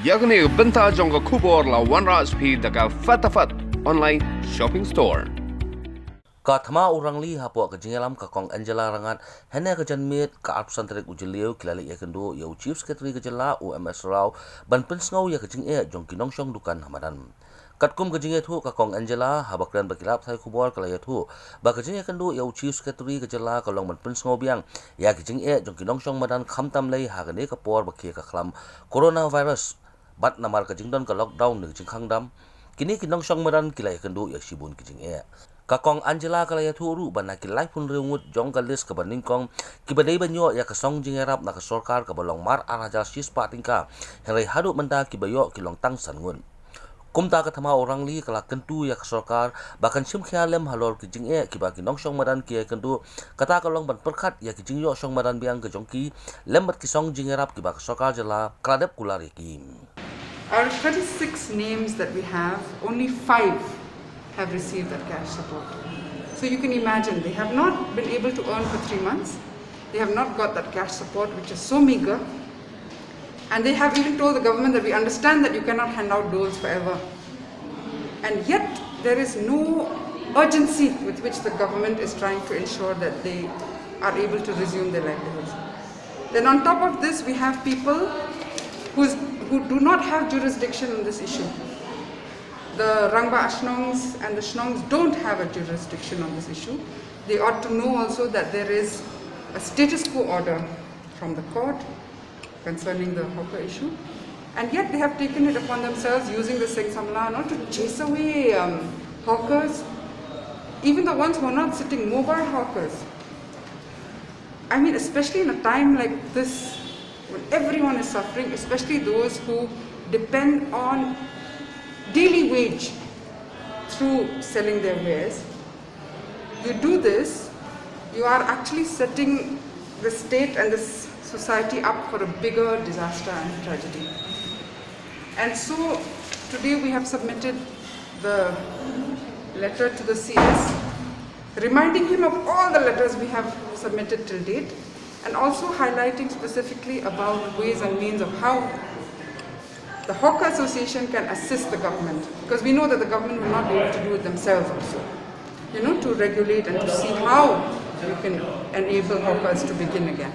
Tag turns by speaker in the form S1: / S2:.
S1: Yagni benta jonga kubor la wanra speed daga fatafat online shopping store.
S2: Kathma urangli hapo ka jingalam ka kong Angela rangat hene ka janmit ka arpsantrek ujiliu kilali yakendo Ioh Chief Secretary ka jala UMS Rao ban pensngau ya ka jinge jong kinongshong dukan hamadan. Katkum ka jinge thu ka kong Angela habakran bakilap thai kubor kala yathu ba ka jinge kendo Ioh Chief Secretary ka jala ka long ban pensngau biang ya ka jinge jong kinongshong madan khamtam lei ha ka ne ka por bakhe ka khlam coronavirus bat namar ka jingdon ka lockdown ni jingkhang dam kini kinongshong madan kilai kendo ya sibun ki jinge Kakong Angela kalaya thuru bana ki life pun reungut jong kalis ka baning kong ki badai banyo ya ka song jingarap na ka sorkar ka balong mar araja sis patingka henry hadu menda ki bayo ki long tang sangun kumta ka thama orang li kala kentu ya ka sorkar bakan sim khialem halor ki jinge ki ba ki nong song madan ki kentu kata ka long ban perkhat ya ki jingyo song madan biang ka jongki lembat ki song jingarap ki ba ka sorkar jala kladep kulari ki
S3: Out of 36 names that we have, only 5 have received that cash support. So you can imagine, they have not been able to earn for 3 months. They have not got that cash support, which is so meager. And they have even told the government that we understand that you cannot hand out doles forever. And yet, there is no urgency with which the government is trying to ensure that they are able to resume their livelihoods. Then on top of this, we have people who do not have jurisdiction on this issue. The Rangba Ashnongs and the Shnongs don't have a jurisdiction on this issue. They ought to know also that there is a status quo order from the court concerning the hawker issue. And yet they have taken it upon themselves using the Singh Samla not to chase away hawkers, even the ones who are not sitting mobile hawkers. I mean, especially in a time like this, when everyone is suffering, especially those who depend on daily wage through selling their wares. You do this, you are actually setting the state and the society up for a bigger disaster and tragedy. And so today we have submitted the letter to the CS, reminding him of all the letters we have submitted till date, and also highlighting specifically about ways and means of how the Hawker Association can assist the government, because we know that the government will not be able to do it themselves also, to regulate and to see how you can enable hawkers to begin again.